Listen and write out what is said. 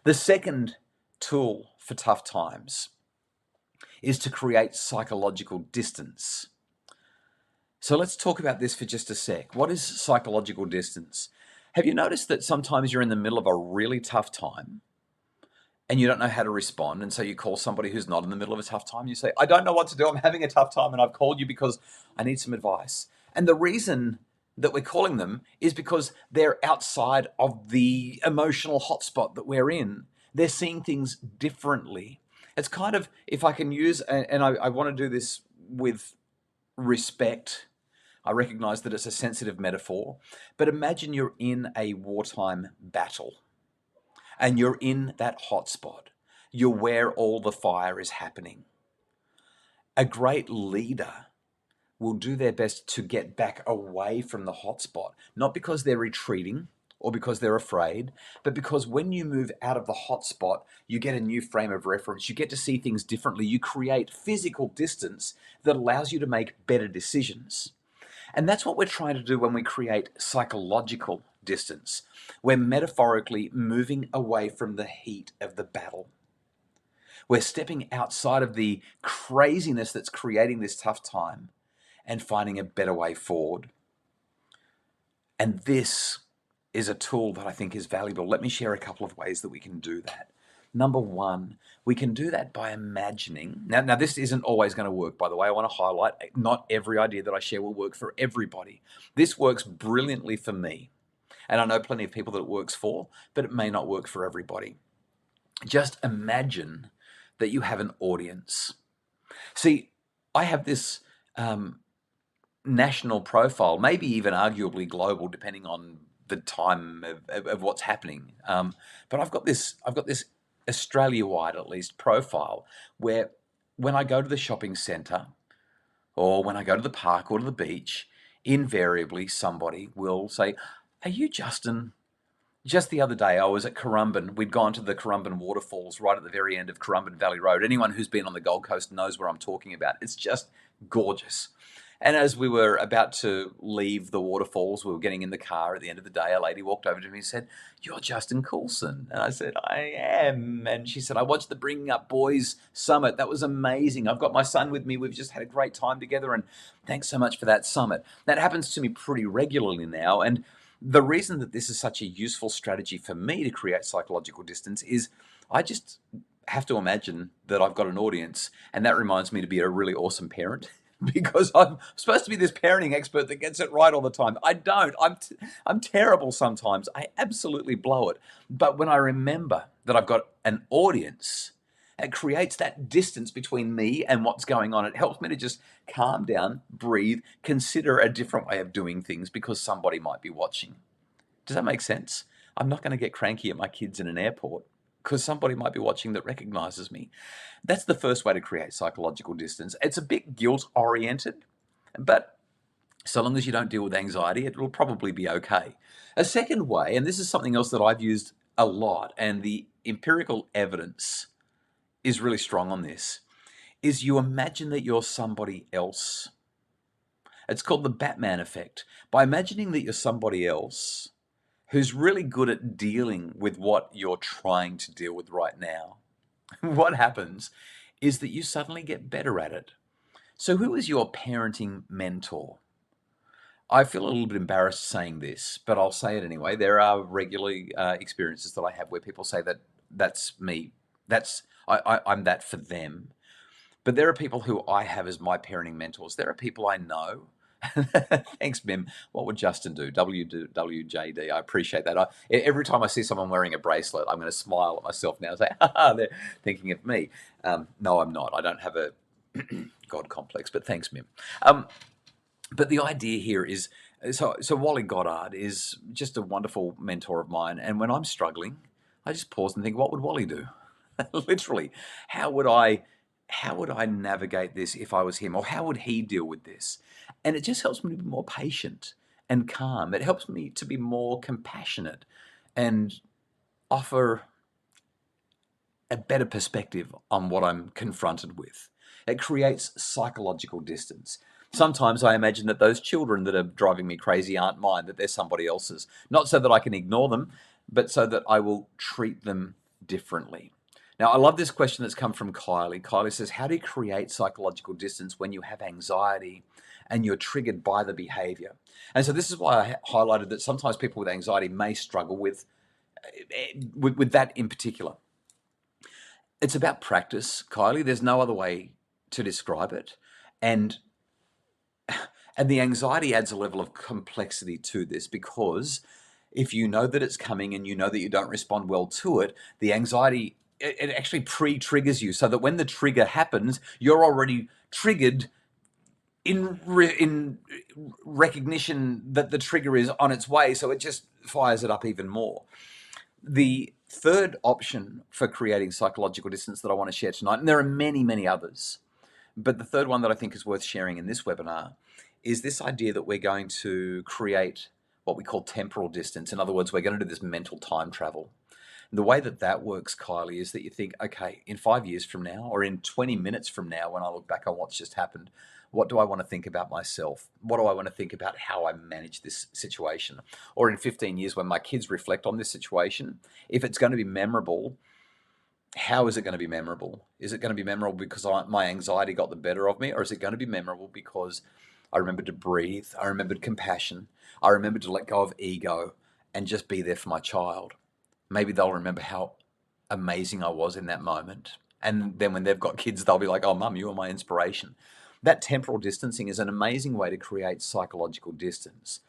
The second tool for tough times is to create psychological distance. So let's talk about this for just a sec. What is psychological distance? Have you noticed that sometimes you're in the middle of a really tough time and you don't know how to respond, and so you call somebody who's not in the middle of a tough time? You say, I don't know what to do. I'm having a tough time and I've called you because I need some advice. And the reason that we're calling them is because they're outside of the emotional hotspot that we're in. They're seeing things differently. It's kind of, if I can use, and I want to do this with respect. I recognize that it's a sensitive metaphor, but imagine you're in a wartime battle and you're in that hotspot. You're where all the fire is happening. A great leader will do their best to get back away from the hotspot, not because they're retreating or because they're afraid, but because when you move out of the hotspot, you get a new frame of reference. You get to see things differently. You create physical distance that allows you to make better decisions. And that's what we're trying to do when we create psychological distance. We're metaphorically moving away from the heat of the battle. We're stepping outside of the craziness that's creating this tough time and finding a better way forward. And this is a tool that I think is valuable. Let me share a couple of ways that we can do that. Number one, we can do that by imagining. Now this isn't always going to work, by the way. I want to highlight, not every idea that I share will work for everybody. This works brilliantly for me. And I know plenty of people that it works for, but it may not work for everybody. Just imagine that you have an audience. See, I have this national profile, maybe even arguably global, depending on the time of what's happening. But I've got this Australia-wide, at least, profile where when I go to the shopping centre or when I go to the park or to the beach, invariably somebody will say, "Are you Justin?" Just the other day, I was at Currumbin. We'd gone to the Currumbin waterfalls right at the very end of Currumbin Valley Road. Anyone who's been on the Gold Coast knows where I'm talking about. It's just gorgeous. And as we were about to leave the waterfalls, we were getting in the car at the end of the day, a lady walked over to me and said, "You're Justin Coulson." And I said, "I am." And she said, "I watched the Bringing Up Boys Summit. That was amazing. I've got my son with me. We've just had a great time together. And thanks so much for that summit." That happens to me pretty regularly now. And the reason that this is such a useful strategy for me to create psychological distance is I just have to imagine that I've got an audience, and that reminds me to be a really awesome parent because I'm supposed to be this parenting expert that gets it right all the time. I don't. I'm terrible sometimes. I absolutely blow it. But when I remember that I've got an audience, it creates that distance between me and what's going on. It helps me to just calm down, breathe, consider a different way of doing things because somebody might be watching. Does that make sense? I'm not going to get cranky at my kids in an airport because somebody might be watching that recognizes me. That's the first way to create psychological distance. It's a bit guilt-oriented, but so long as you don't deal with anxiety, it will probably be okay. A second way, and this is something else that I've used a lot, and the empirical evidence is really strong on this, is you imagine that you're somebody else. It's called the Batman effect. By imagining that you're somebody else who's really good at dealing with what you're trying to deal with right now, what happens is that you suddenly get better at it. So who is your parenting mentor? I feel a little bit embarrassed saying this, but I'll say it anyway. There are regularly experiences that I have where people say that that's me. I'm that for them. But there are people who I have as my parenting mentors. There are people I know. Thanks, Mim. What would Justin do? WWJD. I appreciate that. Every time I see someone wearing a bracelet, I'm going to smile at myself now and say, "Ha, they're thinking of me." No, I'm not. I don't have a God complex, but thanks, Mim. But the idea here is, so Wally Goddard is just a wonderful mentor of mine. And when I'm struggling, I just pause and think, what would Wally do? Literally, how would I navigate this if I was him? Or how would he deal with this? And it just helps me to be more patient and calm. It helps me to be more compassionate and offer a better perspective on what I'm confronted with. It creates psychological distance. Sometimes I imagine that those children that are driving me crazy aren't mine, that they're somebody else's. Not so that I can ignore them, but so that I will treat them differently? Now, I love this question that's come from Kylie. Kylie says, how do you create psychological distance when you have anxiety and you're triggered by the behavior? And so this is why I highlighted that sometimes people with anxiety may struggle with that in particular. It's about practice, Kylie. There's no other way to describe it. And and the anxiety adds a level of complexity to this, because if you know that it's coming and you know that you don't respond well to it, the anxiety, it actually pre-triggers you, so that when the trigger happens, you're already triggered in recognition that the trigger is on its way, so it just fires it up even more. The third option for creating psychological distance that I want to share tonight, and there are many, many others, but the third one that I think is worth sharing in this webinar is this idea that we're going to create what we call temporal distance. In other words, we're going to do this mental time travel. And the way that that works, Kylie, is that you think, okay, in 5 years from now, or in 20 minutes from now, when I look back on what's just happened, what do I want to think about myself? What do I want to think about how I manage this situation? Or in 15 years, when my kids reflect on this situation, if it's going to be memorable, how is it going to be memorable? Is it going to be memorable because my anxiety got the better of me? Or is it going to be memorable because I remembered to breathe, I remembered compassion, I remembered to let go of ego and just be there for my child? Maybe they'll remember how amazing I was in that moment. And then when they've got kids, they'll be like, oh, mum, you were my inspiration. That temporal distancing is an amazing way to create psychological distance.